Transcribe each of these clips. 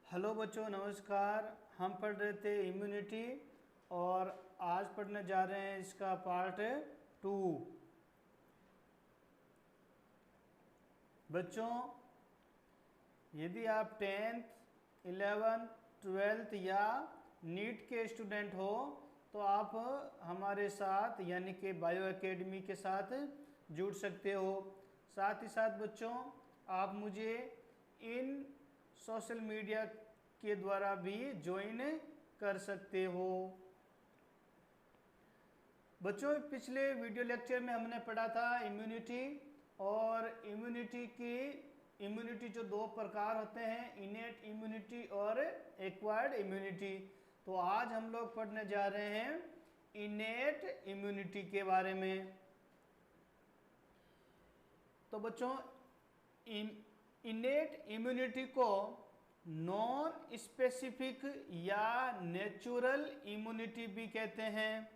Hello बच्चों, नमस्कार। हम पढ़ रहे थे इम्यूनिटी और आज पढ़ने जा रहे हैं इसका पार्ट 2। बच्चों, यदि आप 10th 11th 12th या नीट के स्टूडेंट हो तो आप हमारे साथ यानी कि बायो एकेडमी के साथ जुड़ सकते हो। साथ ही साथ बच्चों, आप मुझे इन सोशल मीडिया के द्वारा भी ज्वाइन कर सकते हो। बच्चों, पिछले वीडियो लेक्चर में हमने पढ़ा था इम्यूनिटी, और इम्यूनिटी जो दो प्रकार होते हैं, इनेट इम्यूनिटी और एक्वायर्ड इम्यूनिटी। तो आज हम लोग पढ़ने जा रहे हैं इनेट इम्यूनिटी के बारे में। तो बच्चों, इनेट इम्यूनिटी को नॉन स्पेसिफिक या नेचुरल इम्यूनिटी भी कहते हैं।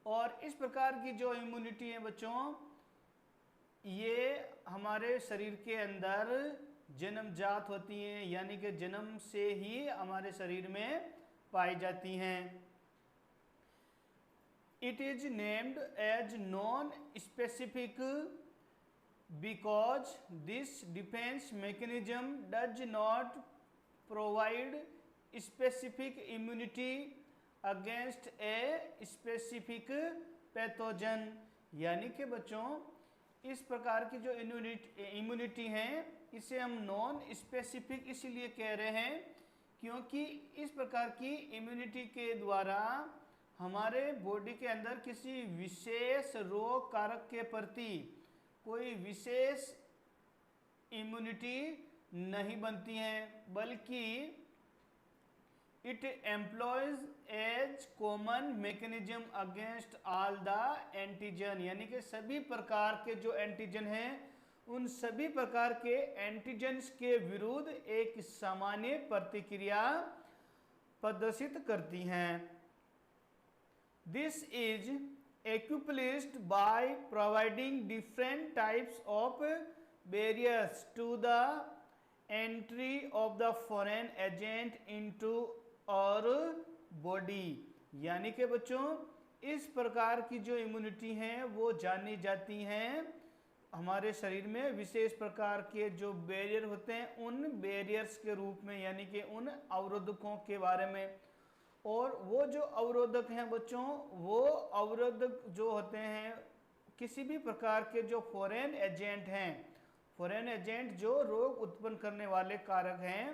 और इस प्रकार की जो इम्यूनिटी है बच्चों, ये हमारे शरीर के अंदर जन्मजात होती हैं, यानी कि जन्म से ही हमारे शरीर में पाई जाती हैं। It is named as non specific because this defense mechanism does not provide specific immunity against a specific pathogen। यानी कि बच्चों, इस प्रकार की जो इम्यूनिटी है इसे हम नॉन स्पेसिफिक इसलिए कह रहे हैं क्योंकि इस प्रकार की इम्यूनिटी के द्वारा हमारे बॉडी के अंदर किसी विशेष रोग कारक के प्रति कोई विशेष इम्यूनिटी नहीं बनती है, बल्कि it employs as common mechanism against all the antigen. यानी कि सभी प्रकार के जो एंटीजन हैं उन सभी प्रकार के एंटीजन्स के विरुद्ध एक सामान्य प्रतिक्रिया प्रदर्शित करती हैं। This is accomplished by providing different types of barriers to the entry of the foreign agent into our body। यानी कि बच्चों, इस प्रकार की जो इम्यूनिटी हैं वो जानी जाती हैं हमारे शरीर में विशेष प्रकार के जो बैरियर होते हैं उन बैरियर्स के रूप में, यानी कि उन अवरोधकों के बारे में। और वो जो अवरोधक हैं बच्चों, वो अवरोधक जो होते हैं किसी भी प्रकार के जो फॉरेन एजेंट हैं, फॉरेन एजेंट जो रोग उत्पन्न करने वाले कारक हैं,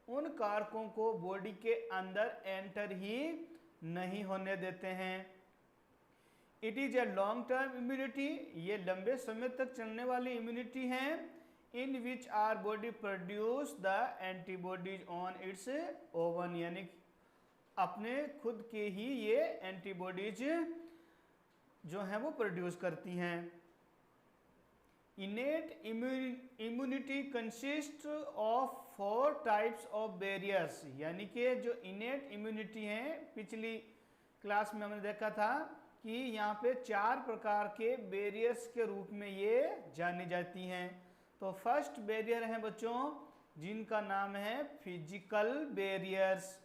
उन कारकों को बॉडी के अंदर एंटर ही नहीं होने देते हैं। It is a long term immunity. ये लंबे समय तक चलने वाली इम्यूनिटी है। In which our body produce the antibodies on its own. यानी अपने खुद के ही ये एंटीबॉडीज जो हैं वो प्रोड्यूस करती हैं। Innate immunity consist of 4 types of barriers. यानी कि जो इनेट इम्यूनिटी है, पिछली क्लास में हमने देखा था कि यहाँ पे 4 प्रकार के बैरियर्स के रूप में ये जानी जाती हैं। तो फर्स्ट बैरियर है बच्चों जिनका नाम है फिजिकल बैरियर्स।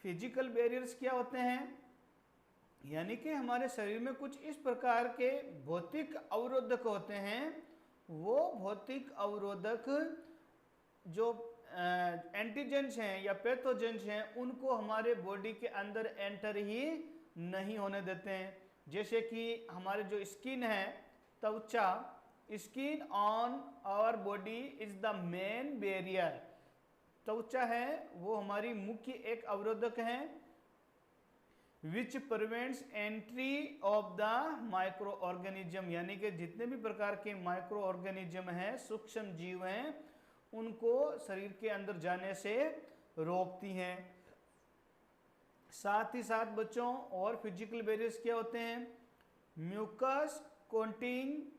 फिजिकल बैरियर्स क्या होते हैं? यानी कि हमारे शरीर में कुछ इस प्रकार के भौतिक अवरोधक होते हैं। वो भौतिक अवरोधक जो एंटीजेंस हैं या पैथोजेंस हैं उनको हमारे बॉडी के अंदर एंटर ही नहीं होने देते हैं। जैसे कि हमारे जो स्किन है, त्वचा, skin on our body is the main barrier. त्वचा है वो हमारी मुख्य एक अवरोधक है which prevents entry of the micro organism. यानी कि जितने भी प्रकार के माइक्रो ऑर्गेनिज्म हैं, सूक्ष्म जीव हैं, उनको शरीर के अंदर जाने से रोकती हैं। साथ ही साथ बच्चों और फिजिकल बैरियर्स क्या होते हैं? Mucus coating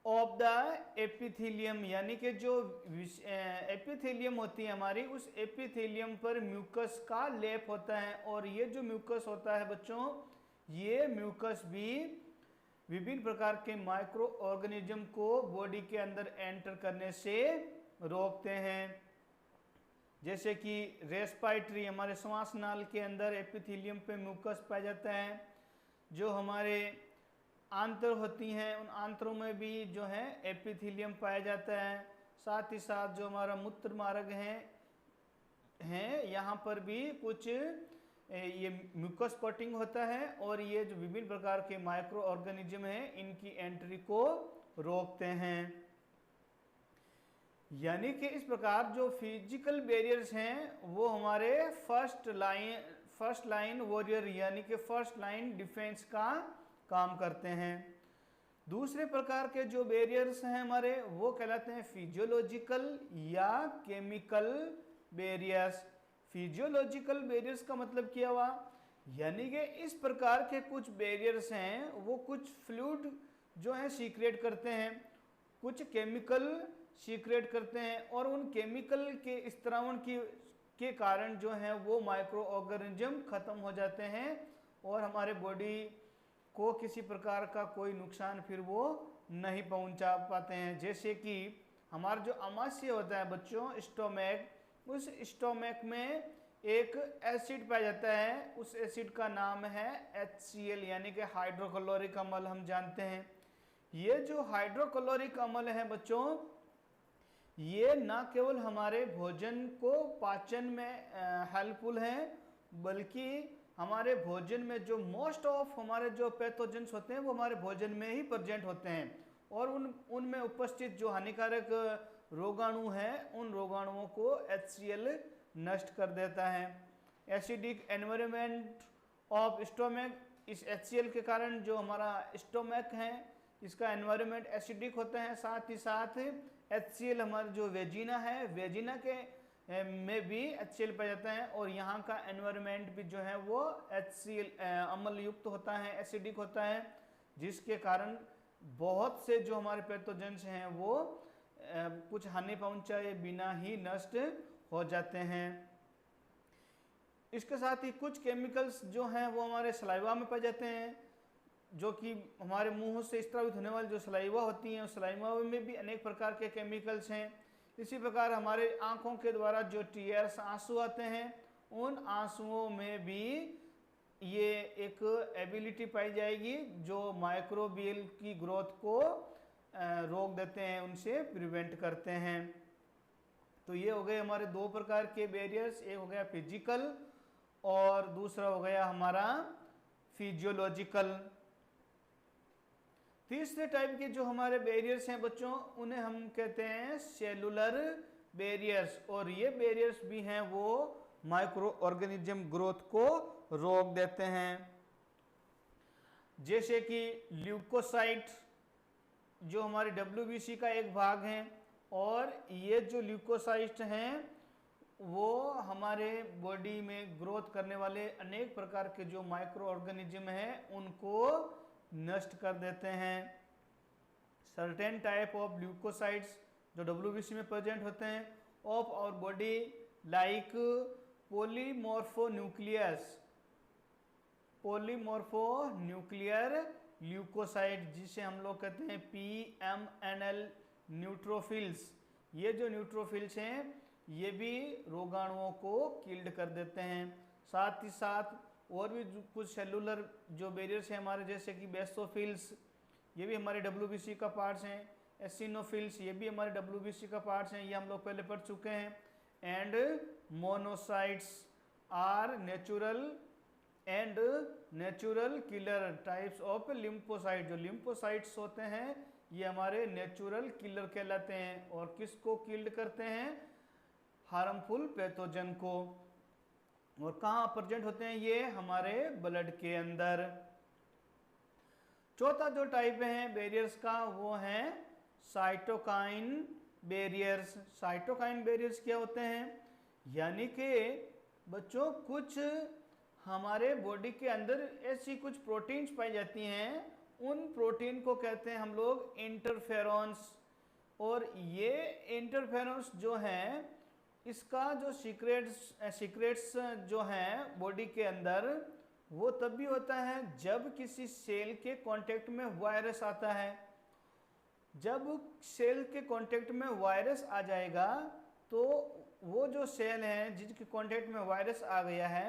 of the epithelium. यानी कि जो एपिथेलियम होती है हमारी, उस एपिथेलियम पर म्यूकस का लेप होता है। और ये जो म्यूकस होता है बच्चों, ये म्यूकस भी विभिन्न प्रकार के माइक्रो ऑर्गेनिज्म को बॉडी के अंदर एंटर करने से रोकते हैं। जैसे कि रेस्पिरेटरी, हमारे श्वास नाल के अंदर एपिथेलियम पे म्यूकस पाया जाता है। जो हमारे आंत्र होती हैं उन आंत्रों में भी जो है एपिथेलियम पाया जाता है। साथ ही साथ जो हमारा मूत्र मार्ग हैं यहाँ पर भी कुछ ये म्यूकस कोटिंग होता है और ये जो विभिन्न प्रकार के माइक्रो ऑर्गेनिज्म हैं इनकी एंट्री को रोकते हैं। यानी कि इस प्रकार जो फिजिकल बैरियर्स हैं वो हमारे फर्स्ट लाइन वॉरियर यानी कि फर्स्ट लाइन डिफेंस का काम करते हैं। दूसरे प्रकार के जो बैरियर्स हैं हमारे वो कहलाते हैं फिजियोलॉजिकल या केमिकल बैरियर्स। फिजियोलॉजिकल बैरियर्स का मतलब क्या हुआ, यानी कि इस प्रकार के कुछ बैरियर्स हैं वो कुछ फ्लूइड जो है सीक्रेट करते हैं, कुछ केमिकल सीक्रेट करते हैं और उन केमिकल के स्त्रावण के कारण जो है वो माइक्रो ऑर्गेनिज्म खत्म हो जाते हैं और हमारे बॉडी को किसी प्रकार का कोई नुकसान फिर वो नहीं पहुंचा पाते हैं। जैसे कि हमारा जो आमाशय होता है बच्चों, स्टोमैक, उस स्टोमैक में एक एसिड पाया जाता है, उस एसिड का नाम है HCl यानी कि हाइड्रोक्लोरिक अम्ल हम जानते हैं। ये जो हाइड्रोक्लोरिक अम्ल है बच्चों, ये ना केवल हमारे भोजन को पाचन में हेल्पफुल है बल्कि हमारे भोजन में जो मोस्ट ऑफ हमारे जो पैथोजेंस होते हैं वो हमारे भोजन में ही प्रेजेंट होते हैं और उनमें उपस्थित जो हानिकारक रोगाणु हैं उन रोगाणुओं को HCl नष्ट कर देता है। एसिडिक एनवायरनमेंट ऑफ स्टोमैक, इस HCl के कारण जो हमारा स्टोमैक है इसका एनवायरनमेंट एसिडिक होता है। साथ ही साथ HCl हमारा जो वेजिना है, वेजिना के में भी HCl पाया जाता है और यहाँ का एनवायरनमेंट भी जो है वो HCl अम्ल युक्त होता है, एसिडिक होता है, जिसके कारण बहुत से जो हमारे पैथोजेंस हैं वो कुछ हानि पहुंचाए बिना ही नष्ट हो जाते हैं। इसके साथ ही कुछ केमिकल्स जो हैं वो हमारे सलाइवा में पाए जाते हैं, जो कि हमारे मुंह से स्रावित होने वाली जो सलाइवा होती हैं उस सलाइवा में भी अनेक प्रकार के केमिकल्स हैं। इसी प्रकार हमारे आंखों के द्वारा जो टीयर्स, आंसू आते हैं, उन आंसुओं में भी ये एक एबिलिटी पाई जाएगी जो माइक्रोबियल की ग्रोथ को रोक देते हैं, उनसे प्रिवेंट करते हैं। तो ये हो गए हमारे दो प्रकार के बैरियर्स, एक हो गया फिजिकल और दूसरा हो गया हमारा फिजियोलॉजिकल। तीसरे टाइप के जो हमारे बैरियर्स हैं बच्चों उन्हें हम कहते हैं सेलुलर बैरियर्स और ये बैरियर्स भी हैं वो माइक्रो ऑर्गेनिज्म ग्रोथ को रोक देते हैं। जैसे कि ल्यूकोसाइट जो हमारे WBC का एक भाग है और ये जो ल्यूकोसाइट हैं वो हमारे बॉडी में ग्रोथ करने वाले अनेक प्रकार के जो माइक्रो ऑर्गेनिज्म हैं उनको नष्ट कर देते हैं। सर्टेन टाइप ऑफ ल्यूकोसाइट्स जो WBC में प्रेजेंट होते हैं of our body like polymorphonuclear leucocyte, जिसे हम लोग कहते हैं PMNL न्यूट्रोफिल्स। ये जो न्यूट्रोफिल्स हैं ये भी रोगाणुओं को किल्ड कर देते हैं। साथ ही साथ और भी कुछ सेलुलर जो बैरियर्स हैं हमारे, जैसे कि बेसोफिल्स, ये भी हमारे WBC का पार्ट्स हैं। एसिनोफिल्स, ये भी हमारे WBC का पार्ट्स हैं, ये हम लोग पहले पढ़ चुके हैं। And monocytes are natural killer types of lymphocyte. जो लिम्फोसाइट्स होते हैं ये हमारे नेचुरल किलर कहलाते हैं और किसको किल्ड करते हैं, हार्मफुल पैथोजन को। और कहाँ प्रेजेंट होते हैं ये, हमारे ब्लड के अंदर। चौथा जो टाइप है बैरियर्स का वो है साइटोकाइन बैरियर्स। साइटोकाइन बैरियर्स क्या होते हैं, यानी कि बच्चों कुछ हमारे बॉडी के अंदर ऐसी कुछ प्रोटीन्स पाई जाती हैं, उन प्रोटीन को कहते हैं हम लोग इंटरफेरॉन्स। और ये इंटरफेरॉन्स जो हैं इसका जो सीक्रेट्स जो हैं बॉडी के अंदर वो तब भी होता है जब किसी सेल के कांटेक्ट में वायरस आता है। जब सेल के कांटेक्ट में वायरस आ जाएगा तो वो जो सेल है जिसके कांटेक्ट में वायरस आ गया है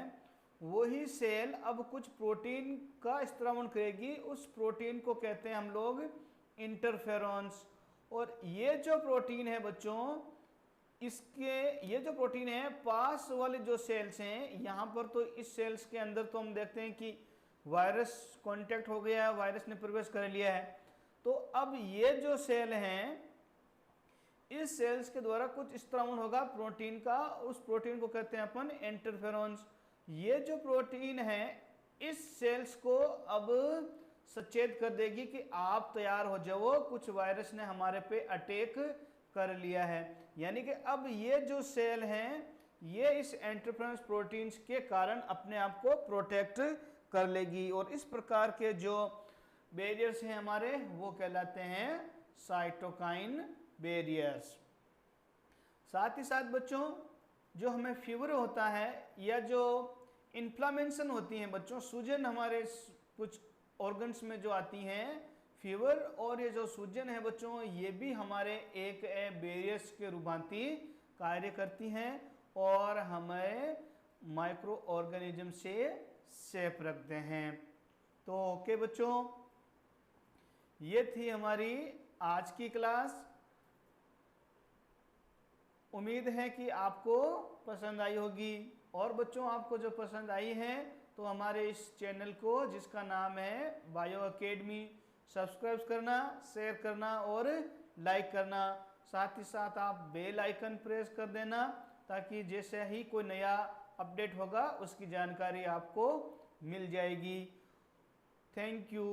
वही सेल अब कुछ प्रोटीन का स्त्रावण करेगी। उस प्रोटीन को कहते हैं हम लोग इंटरफेरॉन्स। और ये जो प्रोटीन है बच्चों, ये जो प्रोटीन है पास वाले जो सेल्स हैं यहाँ पर, तो इस सेल्स के अंदर तो हम देखते हैं कि वायरस कांटेक्ट हो गया है, वायरस ने प्रवेश कर लिया है। तो अब ये जो सेल हैं इस सेल्स के द्वारा कुछ स्त्रावण होगा प्रोटीन का, उस प्रोटीन को कहते हैं अपन इंटरफेरॉन्स। ये जो प्रोटीन है इस सेल्स को अब सचेत कर देगी कि आप तैयार हो जाओ, कुछ वायरस ने हमारे पे अटैक कर लिया है। यानी कि अब ये जो सेल हैं ये इस इंटरफेरेंस प्रोटीन्स के कारण अपने आप को प्रोटेक्ट कर लेगी। और इस प्रकार के जो बैरियर्स हैं हमारे वो कहलाते हैं साइटोकाइन बैरियर्स। साथ ही साथ बच्चों जो हमें फीवर होता है या जो इन्फ्लामेशन होती हैं बच्चों, सूजन हमारे कुछ ऑर्गन्स में जो आती हैं, फीवर और ये जो सूजन है बच्चों ये भी हमारे एक बैरियर्स के रूपांती कार्य करती हैं और हमें माइक्रो ऑर्गेनिज्म से सेफ रखते हैं। तो ओके बच्चों, ये थी हमारी आज की क्लास। उम्मीद है कि आपको पसंद आई होगी। और बच्चों आपको जो पसंद आई है तो हमारे इस चैनल को जिसका नाम है बायो एकेडमी सब्सक्राइब करना, शेयर करना और लाइक करना। साथ ही साथ आप बेल आइकन प्रेस कर देना ताकि जैसे ही कोई नया अपडेट होगा उसकी जानकारी आपको मिल जाएगी। Thank you.